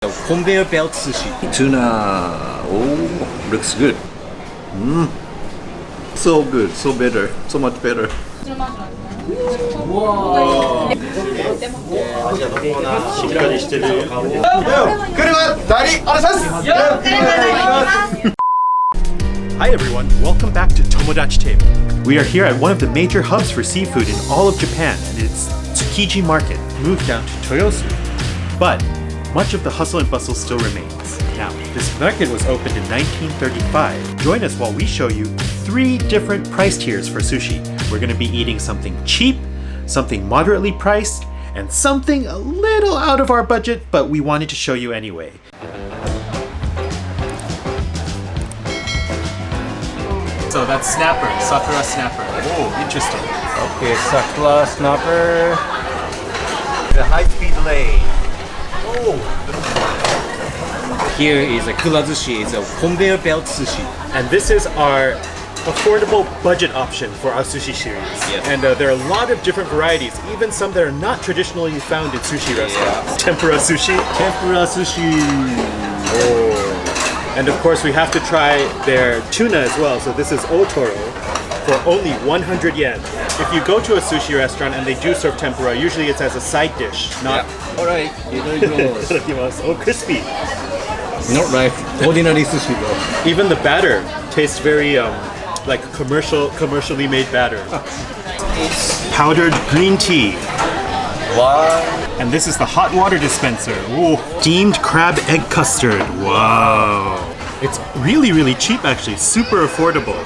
Conveyor Belt Sushi. Tuna. Oh, looks good. So good, so better, so much better. Hi everyone, welcome back to Tomodachis Table. We are here at one of the major hubs for seafood in all of Japan, and it's Tsukiji Market, moved down to Toyosu. But much of the hustle and bustle still remains. Now, this market was opened in 1935. Join us while we show you 3 different price tiers for sushi. We're going to be eating something cheap, something moderately priced, and something a little out of our budget, but we wanted to show you anyway. So that's snapper, sakura snapper. Oh, interesting. Okay, sakura snapper. The high-speed lane. Here is a kurazushi. It's a conveyor belt sushi. And this is our affordable budget option for our sushi series. Yes. And there are a lot of different varieties, even some that are not traditionally found in sushi restaurants. Tempura sushi. Tempura sushi. Oh. And of course we have to try their tuna as well. So this is otoro for only 100 yen. If you go to a sushi restaurant and they do serve tempura, usually it's as a side dish, not... Alright, itadakimasu. Oh, crispy. Not like ordinary sushi though. Even the batter tastes very like commercially made batter. Powdered green tea. Wow. And this is the hot water dispenser. Ooh. Steamed crab egg custard. Wow. It's really, really cheap actually. Super affordable.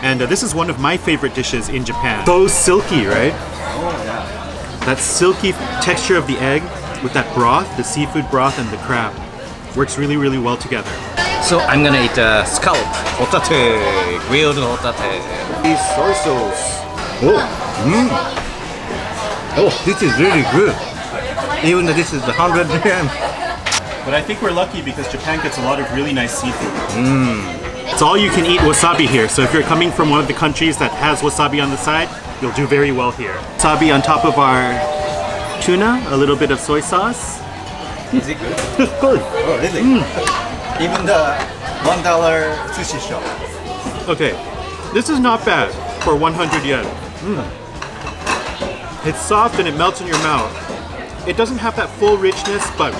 And this is one of my favorite dishes in Japan. So silky, right? Oh yeah. That silky texture of the egg with that broth, the seafood broth and the crab. Works really, really well together. So I'm gonna eat scallop, hotate, grilled hotate. These soy sauce. Oh, this is really good. Even though this is 100 yen. But I think we're lucky because Japan gets a lot of really nice seafood. It's all you can eat wasabi here. So if you're coming from one of the countries that has wasabi on the side, you'll do very well here. Wasabi on top of our tuna, a little bit of soy sauce. Is it good? It's good. Oh, really? Even the $1 sushi shop. Okay, this is not bad for 100 yen. It's soft and it melts in your mouth. It doesn't have that full richness, but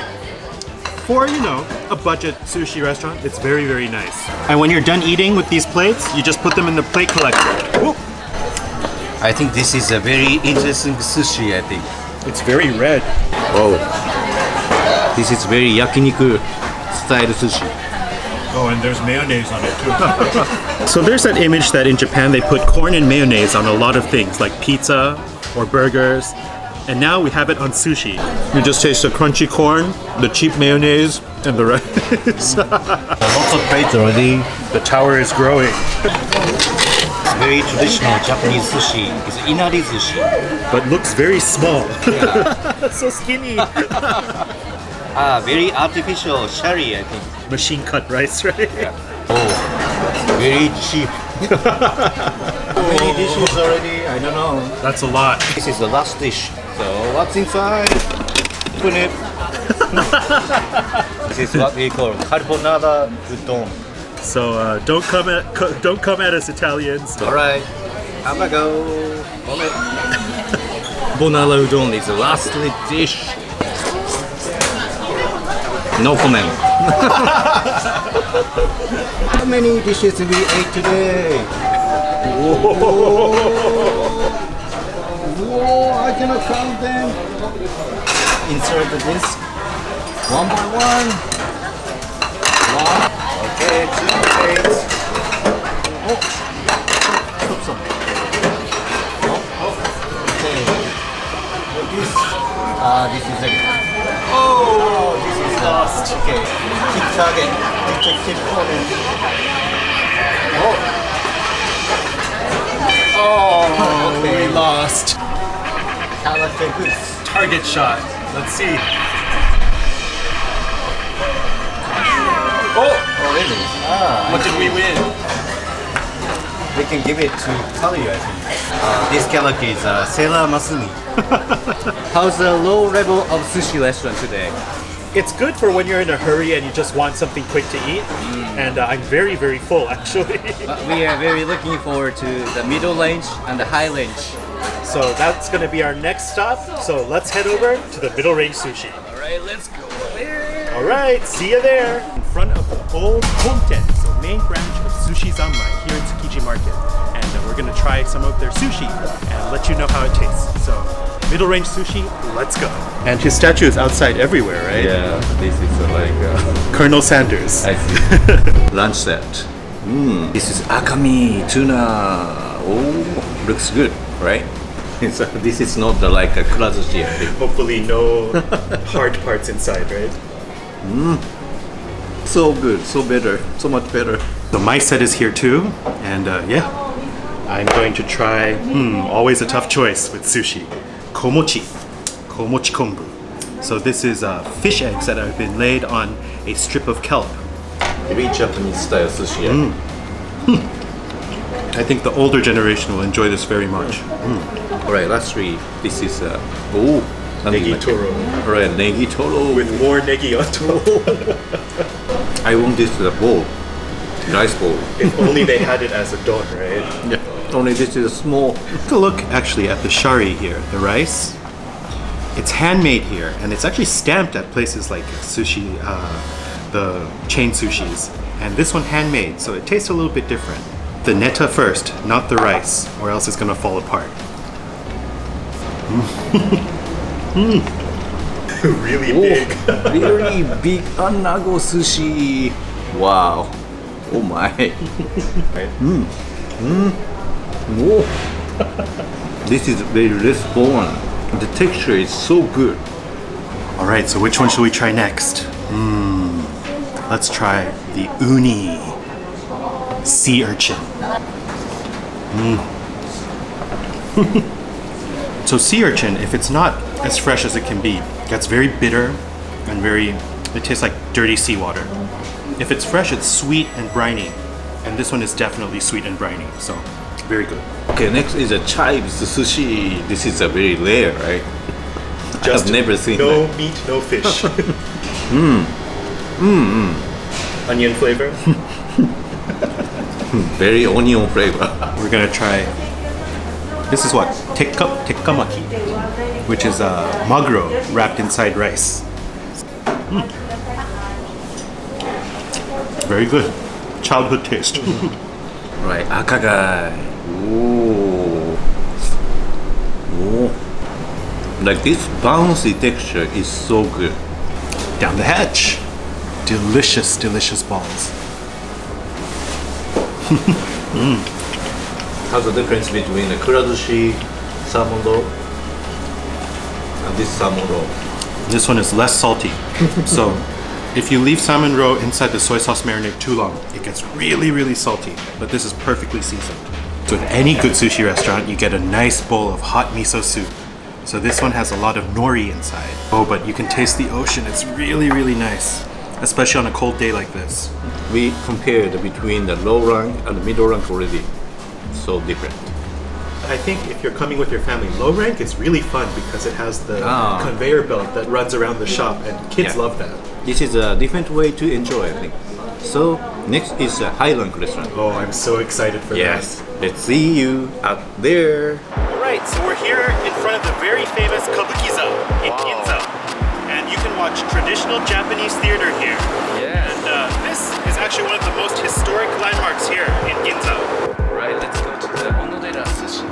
for, you know, a budget sushi restaurant, it's very, very nice. And when you're done eating with these plates, you just put them in the plate collector. Whoop. I think this is a very interesting sushi, I think. It's very red. Oh. This is very yakiniku style sushi. Oh, and there's mayonnaise on it too. So there's that image that in Japan they put corn and mayonnaise on a lot of things, like pizza or burgers. And now we have it on sushi. You just taste the crunchy corn, the cheap mayonnaise, and the rice. Lots of plates already. The tower is growing. It's very traditional Japanese sushi. It's inari sushi. But looks very small. Yeah. So skinny. Very artificial sherry, I think. Machine cut rice, right? Yeah. Oh, very cheap. Many dishes already, I don't know. That's a lot. This is the last dish. So what's inside? Open it. This is what we call carbonara udon. So don't come at us Italians. Alright, have a go. On it. Carbonara udon is the last dish. No comment. How many dishes we ate today? Whoa, I cannot count them. Insert this one by one. Okay, 2 plates. Oh, put some. Okay. This is it. Oh, this is lost. Okay, keep target. Keep calling. Oh, okay. We lost. Character goods. Target shot. Let's see. Oh, really? What did we win? We can give it to Kali, I think. This character is Sailor Masumi. How's the low level of sushi restaurant today? It's good for when you're in a hurry and you just want something quick to eat. And I'm very, very full actually. We are very looking forward to the middle range and the high range. So that's going to be our next stop. So let's head over to the middle range sushi. Alright, let's go there. Alright, see you there. In front of the old Honten, so main branch of Sushi Zanmai here in Tsukiji Market. And we're going to try some of their sushi and let you know how it tastes. So middle range sushi, let's go. And his statue is outside everywhere, right? Yeah, this is like Colonel Sanders. I see. Lunch set. This is akami tuna. Oh, looks good, right? This is not like a kurazushi. I think. Hopefully no hard parts inside, right? So good, so better, so much better. So my set is here too, and yeah, I'm going to try, always a tough choice with sushi, komochi kombu. So this is fish eggs that have been laid on a strip of kelp. Very Japanese style sushi. I think the older generation will enjoy this very much. Alright, lastly, this is Negi toro. Alright, negi toro. With more negi on top. I want this bowl, rice bowl. If only they had it as a don, right? Yeah. Only this is small. Take a look actually at the shari here, the rice. It's handmade here, and it's actually stamped at places like sushi, the chain sushis. And this one handmade, so it tastes a little bit different. The neta first, not the rice, or else it's gonna fall apart. Really big. Really big anago sushi. Wow. Oh my. This is very less bone. The texture is so good. All right, so which one should we try next? Let's try the uni sea urchin. So sea urchin, if it's not as fresh as it can be, gets very bitter and it tastes like dirty seawater. If it's fresh, it's sweet and briny. And this one is definitely sweet and briny, so very good. Okay, next is a chives sushi. This is a very rare, right? I've never seen no that. meat, no fish. Onion flavor. Very onion flavor. We're gonna try. This is what tekkamaki, which is maguro wrapped inside rice. Very good. Childhood taste. Right, akagai. Ooh. Ooh. Like this bouncy texture is so good. Down the hatch. Delicious, delicious balls. How's the difference between the kurazushi salmon roll and this salmon roll? This one is less salty. So if you leave salmon roe inside the soy sauce marinade too long, it gets really, really salty. But this is perfectly seasoned. So with any good sushi restaurant, you get a nice bowl of hot miso soup. So this one has a lot of nori inside. Oh, but you can taste the ocean. It's really, really nice, especially on a cold day like this. We compared between the low rank and the middle rank already. So different. I think if you're coming with your family, low rank is really fun because it has the conveyor belt that runs around the shop, and kids love that. This is a different way to enjoy, I think. So next is a high rank restaurant. Oh, I'm so excited for Yes, let's see you out there. Alright, so we're here in front of the very famous Kabukiza in Ginza. And you can watch traditional Japanese theater here. Yeah. And this is actually one of the most historic landmarks here in Ginza. Right, let's go to the Tomodachis Sushi.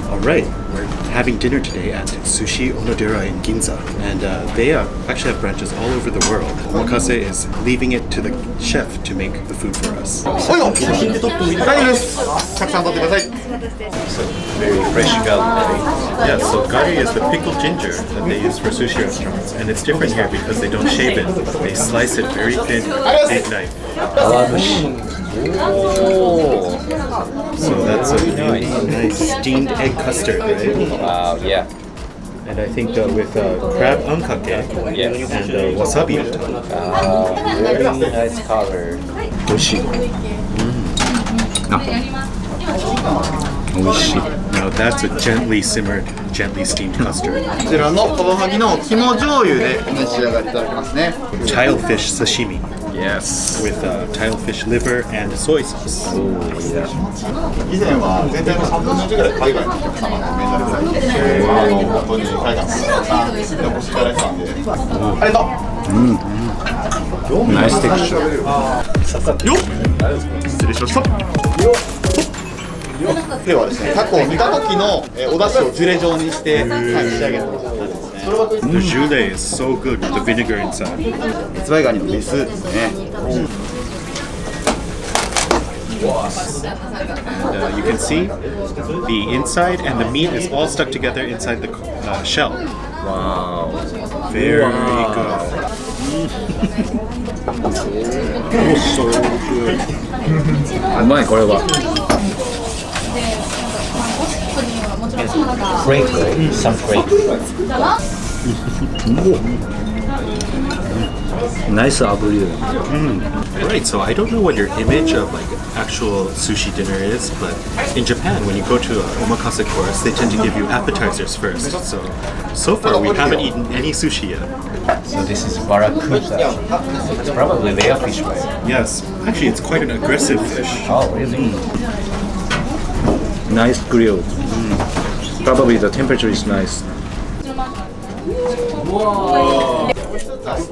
Alright, we're having dinner today at Sushi Onodera in Ginza. And they actually have branches all over the world. Omakase is leaving it to the chef to make the food for us. Very fresh gari. Yeah, so gari is the pickled ginger that they use for sushi restaurants. And it's different here because they don't shave it. They slice it very thin with a big knife. So that's a really nice steamed egg custard, right? Wow, yeah. And I think with crab ankake and wasabi on top. Very nice color. 美味しい。あ、美味しい。 Now that's a gently simmered, gently steamed custard. こちらのカワハギの肝醤油でお召し上がりいただけますね。 Tilefish sashimi Yes. with tilefish liver and soy sauce. 以前は全体の3分の1ぐらい海外のお客様のメニューされてて、本当に海外のお客さんにお越しいただいたんで、ありがとう。ナイステクスチャー。よっ失礼しました。ではですね、タコを煮た時のお出汁をジュレ状にして、仕上げてますね。 The jule is so good with the vinegar inside. ズワイガニのメスですね。You can see the inside and the meat is all stuck together inside the shell. Wow. Very good. So good. うまいこれは。 Great, right? Some great. Nice aburi. Right, so I don't know what your image of like actual sushi dinner is, but in Japan, when you go to an omakase course, they tend to give you appetizers first. So far we haven't eaten any sushi yet. So this is barracuda. It's probably their fish, right? Yes, actually it's quite an aggressive fish. Oh, really? Nice grilled. Probably the temperature is nice.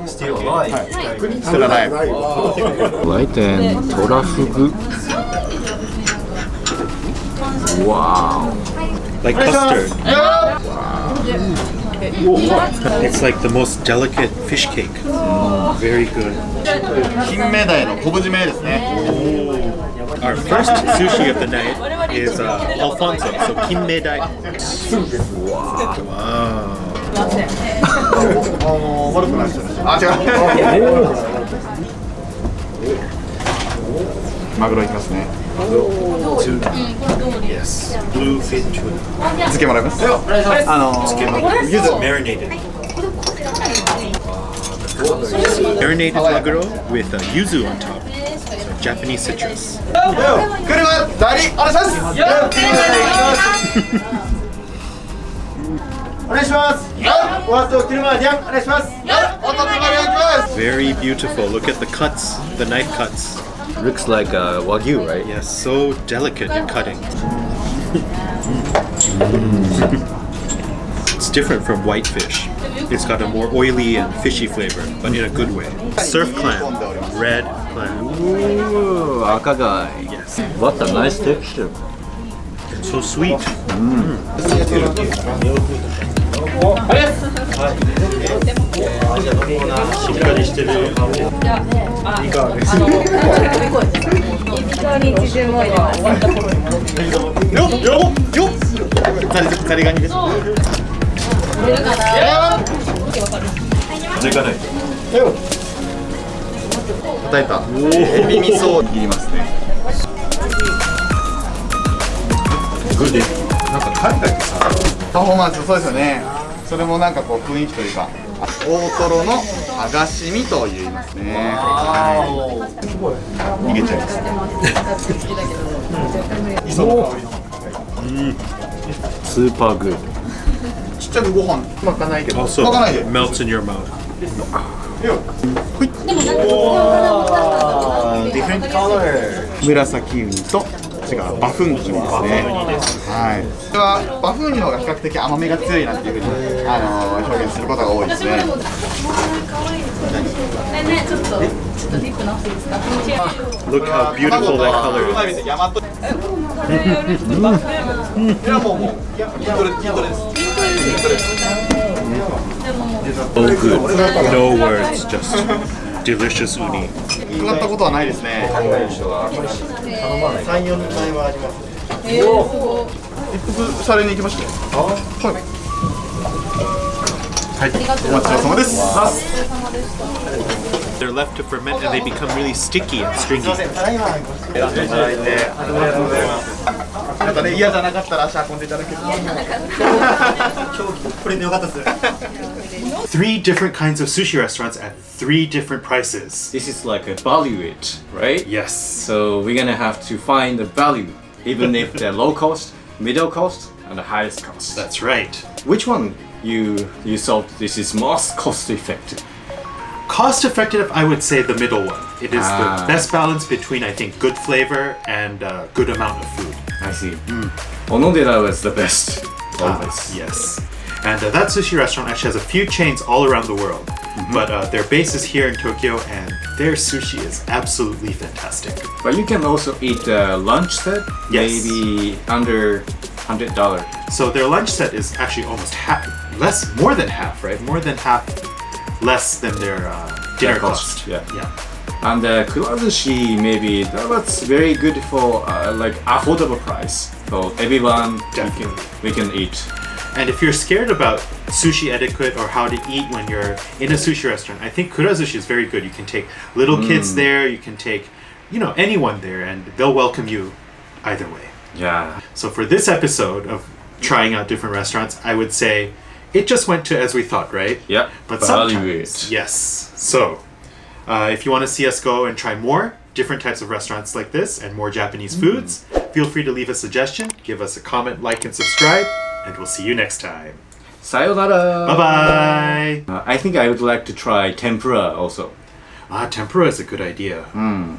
Still alive. Still alive. Light and torafugu. Wow. Like custard. It's like the most delicate fish cake. Very good. 金目鯛の昆布締めですね。 Our first sushi of the night is Alfonso, so kinmedai. Wow. 悪くないですよね。あ、違う。マグロいきますね。 Yes. Bluefin tuna. 漬けもらいます。柚子 Marinated. Marinated maguro with yuzu on top. So Japanese citrus. 車代理お願いします。お願いします。おわと車でお願いします。おと車でお願いします。 Very beautiful. Look at the cuts, the knife cuts. Looks like wagyu, right? Yes, so delicate in cutting. It's different from whitefish. It's got a more oily and fishy flavor, but in a good way. Surf clam, red clam. Ooh, akagai. Yes. What a nice texture. So sweet. しっかりしてる。いかがですか。よっ。ザリガニです。ザリガニ。叩いたエビ味噌を握りますね。なんか海外ってさ、パフォーマンスそうですよね。それもなんかこう雰囲気というか、大トロの剥がし身と言いますね。逃げちゃいます。スーパーグッド。ちっちゃくご飯巻かないで。 also 巻かないで。 melts in your mouth. Different color. 紫ウニとこっちがバフンウニですね。はい。これはバフンウニの方が比較的甘みが強いなっていうふうに表現することが多いですね。 Look how beautiful that color is. いやもう筋トレです。 Oh, good. No words, just delicious uni. 伺ったことはないですね。3、4枚はあります。一服されに行きましたよ。はい。お待ちどうさまです。 They're left to ferment and they become really sticky and stringy. またね、嫌じゃなかったら足運んでいただけると。これでよかったです。 3 different kinds of sushi restaurants at 3 different prices. This is like a value it, right? Yes. So we're gonna have to find the value, even if they're low cost, middle cost, and the highest cost. That's right. Which one you thought this is most cost effective? Cost effective, I would say the middle one. It is Ah. the best balance between, I think, good flavor and good amount of food. I see. Onodera was the best. Always. Yes. And that sushi restaurant actually has a few chains all around the world. But their base is here in Tokyo, and their sushi is absolutely fantastic. But you can also eat a lunch set, Yes. maybe under $100. So their lunch set is actually almost half, more than half, right? More than half less than their dinner cost. Yeah. Yeah. And the kurazushi, maybe that was very good for like affordable price. So everyone we can eat. And if you're scared about sushi etiquette or how to eat when you're in a sushi restaurant, I think kurazushi is very good. You can take little kids there, you can take, anyone there, and they'll welcome you either way. Yeah. So for this episode of trying out different restaurants, I would say it just went to as we thought, right? Yeah. But value sometimes, it. yes. So if you want to see us go and try more different types of restaurants like this and more Japanese foods, feel free to leave a suggestion, give us a comment, like, and subscribe, and we'll see you next time. Sayonara. Bye-bye. I think I would like to try tempura also. Tempura is a good idea.